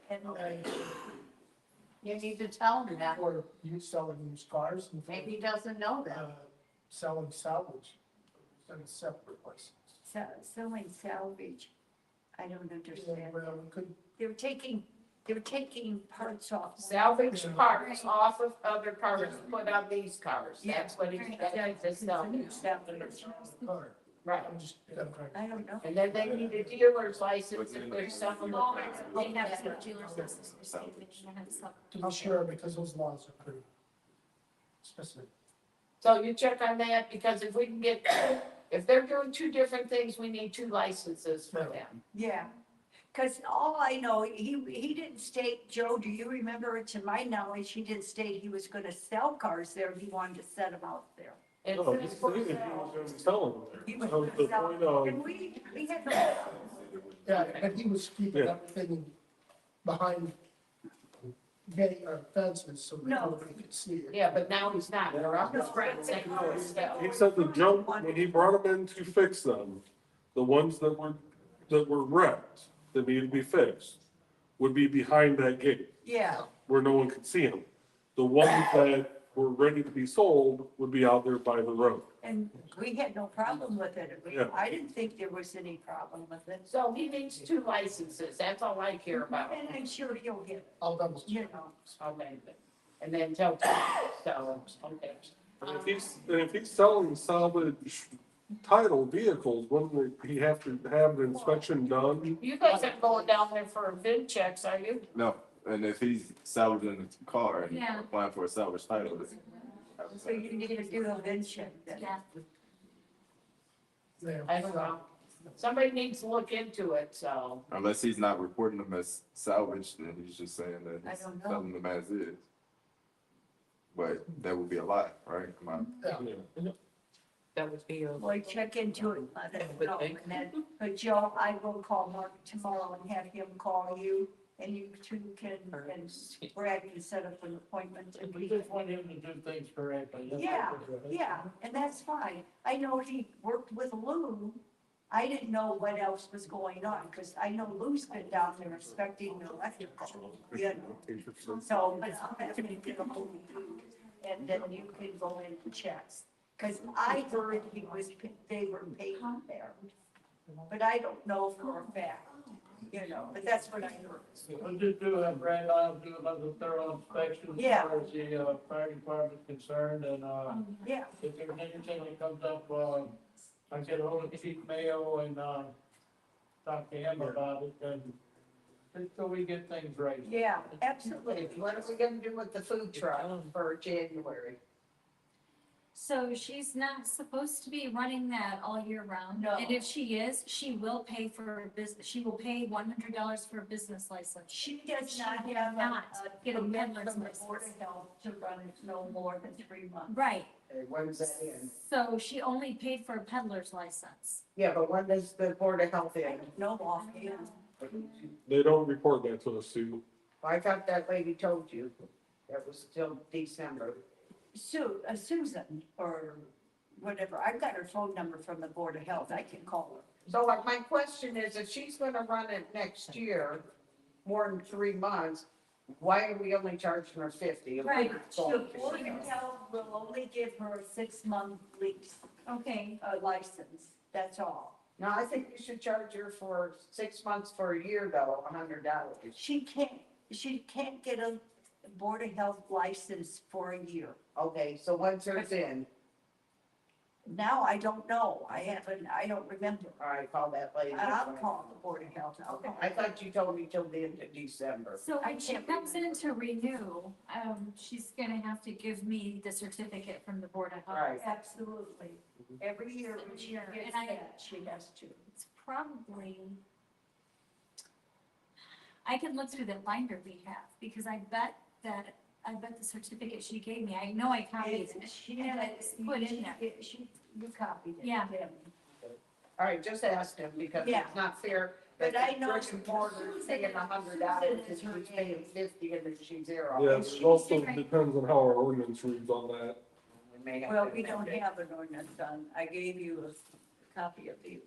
and you need to tell him that. Or you selling used cars and. Maybe he doesn't know that. Selling salvage, and separate license. selling salvage. I don't Yeah, understand. well, we could, They're taking parts off. Salvage parts off of other cars, put on these cars. That's what he's got to sell. car, Right. I'm just, you know, trying to- I don't know. And then they need a dealer's license if they're selling the cars. They have some dealers license for state, but you don't have some. to be sure, because those laws are pretty specific. So you check on that, because if we can get, if they're doing 2 different things, we need 2 licenses for them. Yeah, because all I know, he didn't state, Joe, do you remember, to my knowledge, he didn't state he was gonna sell cars there, he wanted to set them out there. And No, he stated he was going to sell them there. He was That was gonna the sell, point of, and we had no, Yeah, and he was keeping Yeah. everything behind getting our fences so that No. nobody could see it. yeah, but now he's not. They're up his friends and stuff. he said the jump, when he brought them in to fix them, the ones that were wrecked, that needed to be fixed, would be behind that gate, yeah, where no one could see them. The ones that were ready to be sold would be out there by the road. and we had no problem with it. Yeah. I didn't think there was any problem with it. So he needs 2 licenses. That's all I care about. And I'm sure he'll get, I'll double check. you know, Okay. And then tell, so, okay. And if he's selling salvage title vehicles, wouldn't he have to have an inspection done? You guys aren't going down there for VIN checks, are you? No, and if he's salvaging the car and Yeah. applying for a salvage title, so you need to do a VIN check then. Yeah. There. I don't know. Somebody needs to look into it, so. unless he's not reporting them as salvage, then he's just saying that I he's don't know. selling them as is. But that would be a lie, right? Come on. Yeah. That would be a. Well, check into it, let us know, and then, but Joe, I will call Mark tomorrow and have him call you, and you 2 can, and Brad can set up an appointment and We be. just want him to do things correctly. That's Yeah, what we're doing. yeah, and that's fine. I know he worked with Lou. I didn't know what else was going on, because I know Lou's been down there inspecting the electrical, you know. So, but I'm having to get a hold of you, and then you can go in and check. Because I heard they were painting there, but I don't know for a fact, you know, but that's what I heard. We'll just do a Brad, I'll do another thorough inspection as Yeah. far as the, fire department's concerned, and, Yeah, if there's anything that comes up, I'll get ahold of Chief Mayo and, talk to him about it, and so we get things right. yeah, absolutely. What are we gonna do with the food truck for January? So she's not supposed to be running that all year round. No. And if she is, she will pay for a business, she will pay $100 for a business license. She does She not will have not get a permit permit from the license. Board of Health to run it no more than 3 months. Right, Hey, when's that in? so she only paid for a peddler's license. Yeah, but when does the Board of Health I in? don't know offhand. They don't report that to us, Sue. I thought that lady told you. That was still December. Susan, or whatever, I've got her phone number from the Board of Health, I can call her. So like my question is, if she's gonna run it next year, more than 3 months, why are we only charging her 50? Right. The Board of Health will only give her a 6-month lease, Okay, license, that's all. No, I think you should charge her for 6 months for a year though, $100. She can't get a Board of Health license for a year. Okay, so when's hers in? Now, I don't know, I don't remember. All right, call that lady. I'll call the Board of Health, I'll call. I thought you told me till the end of December. so I when she can't comes in to renew, she's gonna have to give me the certificate from the Board of Health. Right. Absolutely. Every year when she Every year, gets and I- that, she has to. It's probably, I can look through the binder we have, because I bet the certificate she gave me, I know I copied it. She And had it's it, put in there. you copied it. Yeah. All right, just ask him because Yeah. it's not fair. But that I the know brick and mortar is paying $100 and she's paying 50 and then she's zero. Yeah, it also depends on how our ordinance reads on that. We may have Well, to we don't amend it. have an ordinance done. I gave you a copy of the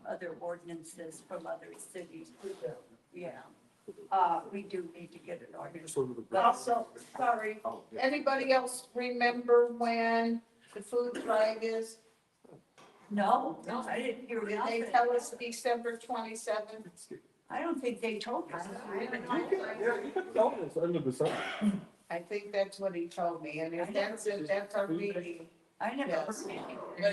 other ordinances from other cities. Yeah. We do need to get an ordinance. Also, sorry, anybody else remember when the food drive is? No, I didn't hear Did they nothing. tell us December 27th? I don't think they told us. Yeah, you can tell us end of December. I think that's what he told me, and if that's it, that's our meeting. I never Yes. heard anything. But you're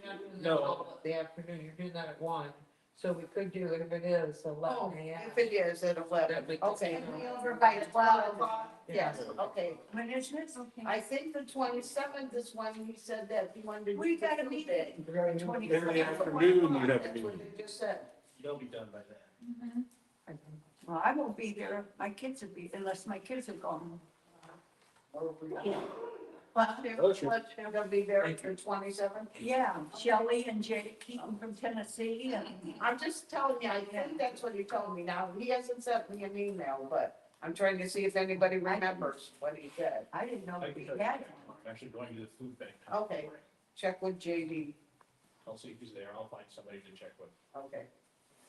not doing that all the afternoon, you're doing that at 1, so we could do, if it is, 11 Oh, a.m. if it is at 11, That'd be- okay. Over by 12 o'clock? Yeah. Yes, okay. When is this? Okay. I think the 27th is when he said that he wanted to. We do the got a food meeting. day. In the afternoon, you have a That's what meeting. he just said. They'll be done by then. Mhm. Well, I won't be there. My kids will be, unless my kids are gone. They'll be there for 27th. Yeah, Shelley and Jake Keaton from Tennessee and I'm just telling you, I think that's what he told me. Now, he hasn't sent me an email, but I'm trying to see if anybody remembers what he said. I didn't know I we can had. I'm actually going to the food bank. Okay, check with JD. I'll see who's there. I'll find somebody to check with. Okay.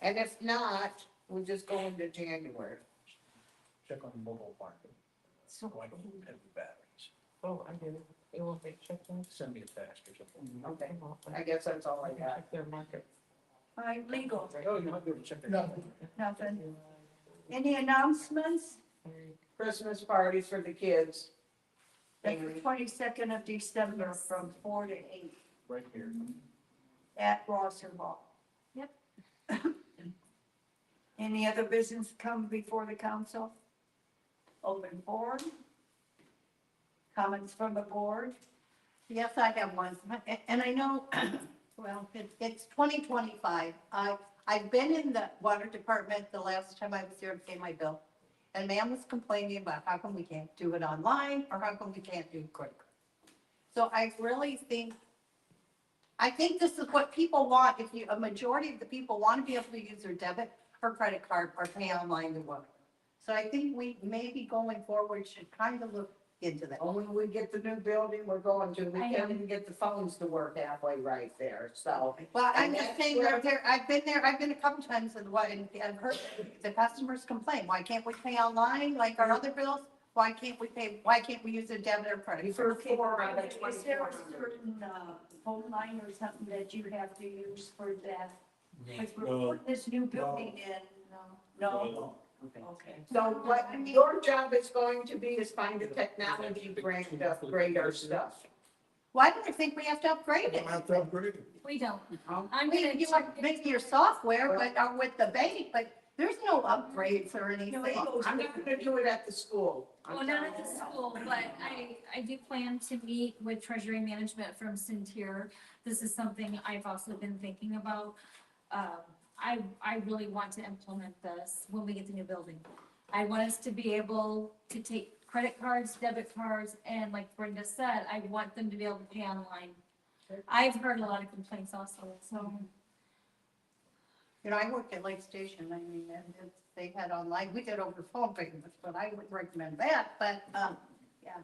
And if not, we'll just go into January. Check on the mobile park. So, Going to have the batteries. Oh, I did it. You want me to check that? Send me a text or something. Okay, I'm off. I guess that's all I got. Check their market. all right, legal, Oh, you might be able to check that. Nothing. nothing. Any announcements? Christmas parties for the kids. That's the 22nd of December from 4 to 8 Right here. at Rosser Hall. Yep. Any other business come before the council? Open forum? Comments from the board? Yes, I have one, and I know, well, it's 2025. I've been in the water department the last time I was here to pay my bill. And ma'am was complaining about how come we can't do it online, or how come we can't do it quicker. So I really think, this is what people want. If a majority of the people want to be able to use their debit or credit card or pay online or whatever. So I think we maybe going forward should kind of look into that. And when we get the new building, we're going to, we I can't am. even get the phones to work halfway right there, so. Well, I'm And just that's saying, where- I've been a couple times and I've heard the customers complain, why can't we pay online like our other bills? Why can't we use a debit or credit? For card? 4 out of Is there a 2400. certain phone line or something that you have to use for that? Because we're No. putting this new building in. No? Okay. So what your job is going to be is find a technology grant to upgrade our stuff. Why do I think we have to upgrade it? Don't have to upgrade it. We don't. Um, I'm Maybe gonna you check. like, maybe your software, but, or with the bank, but There's no upgrades or anything. I'm not gonna do it at the school. I'm Well, not at telling the you. school, but I do plan to meet with treasury management from Centier. This is something I've also been thinking about. I really want to implement this when we get the new building. I want us to be able to take credit cards, debit cards, and like Brenda said, I want them to be able to pay online. I've heard a lot of complaints also, so. You know, I worked at Lake Station, I mean, and they had online, we did over phone payments, but I would recommend that, but, yeah,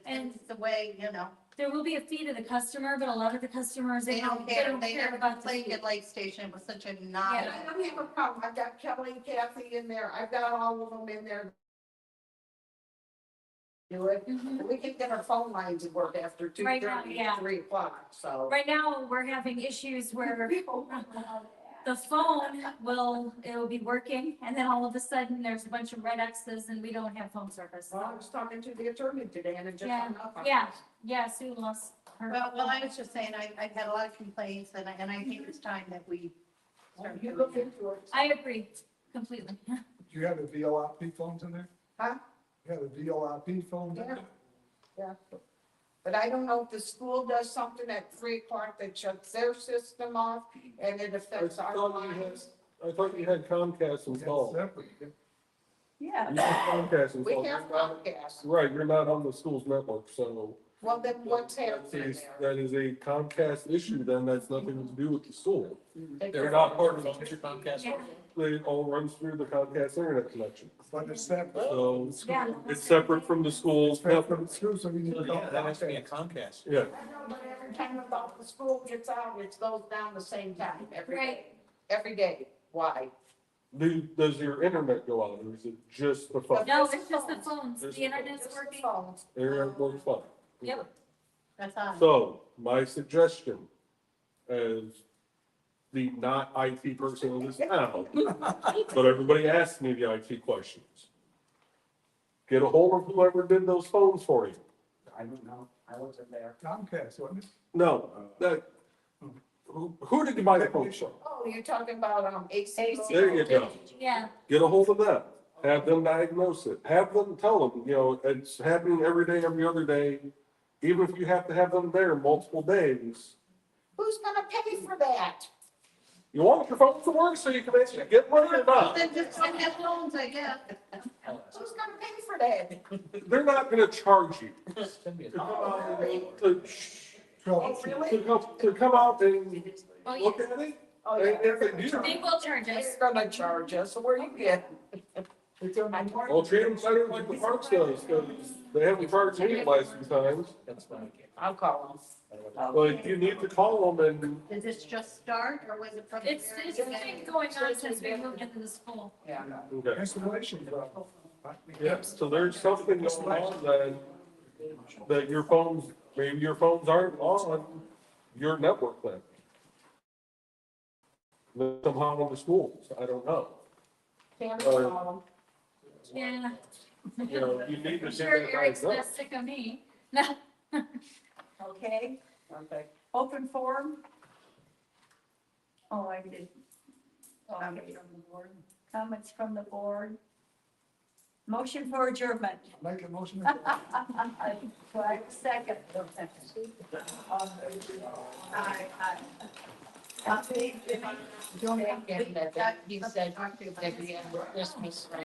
And- it's the way, you know. There will be a fee to the customer, but a lot of the customers, They don't care, they never about the complained fee. at Lake Station, it was such a And non. I don't have a problem. I've got Kelly and Kathy in there. I've got all of them in there. Do it. Mhm. We can get our phone lines to work after two Right now, thirty, yeah. 3 o'clock, so. Right now, we're having issues where the phone it'll be working, and then all of a sudden, there's a bunch of red X's and we don't have phone service. Well, I was talking to the attorney today and it just Yeah, hung up on yeah. us. Yeah, Sue lost her. Well, I was just saying, I've had a lot of complaints, and I think it's time that we start You doing look that. into it. I agree completely. Do you have the VoIP phones in there? Huh? You have the VoIP phones in Yeah. there? Yeah. But I don't know if the school does something at 3 o'clock that shuts their system off and it affects our lines. I thought you had Comcast installed. That's separate. Yeah. You have Comcast We installed. have Comcast. Right, you're not on the school's network, so. Well, then what's That's happening a- there? That is a Comcast issue, then that's nothing to do with the school. They're not part of the Comcast. Yeah. It all runs through the Comcast internet connection. But it's separate. So Yeah. it's separate from the school's It's separate network. from the school, so we need to. Yeah, that has to be a Comcast. Yeah, I know, but every time about the school gets out, it goes down the same time, every day. Right. Every day. Why? does your internet go out, or is it just the phone? No, it's just the phones. Just The internet's Just the working. phones. Internet works fine. Yep. That's on. So, my suggestion as the not IT person in this town, but everybody asks me the IT questions. Get a hold of whoever did those phones for you. I don't know. I wasn't there. Comcast, wasn't it? No, who did you buy the phones from? Oh, you're talking about, AC. There you go. Yeah, Get a hold of them. Have them diagnose it. Have them tell them, you know, it's happening every day, every other day. Even if you have to have them there multiple days. Who's gonna pay for that? You want your phone to work so you can actually get money or not? Then just send their phones, I guess. Who's gonna pay for that? They're not gonna charge you Send me a to come call. out and, to, Oh, really? to come out and oh, look yeah. at it. Oh, And yeah. if they do, They will charge us. They're gonna charge us, so where you get? well, treat them better like the parks does, because they haven't charged me the last few times. That's fine. I'll call But you need to call them and, Did this just start, or was it from? the It's very been beginning? going on since we moved into the school. them. Yeah. okay. Installation problem. Yeah, so there's something going on that your phones, maybe your phones aren't on your network then. But somehow in the schools, I don't know. Can't call Yeah. You know, you need to I'm get sure that Eric's diagnosed. not sick of me. No. Okay, them. Okay. open forum? Oh, I did. Comments from the board? Comments from the board? Motion for adjournment. Make a motion. Do I have a second? Aye, aye. Don't have to get that, he said that we have Christmas, right?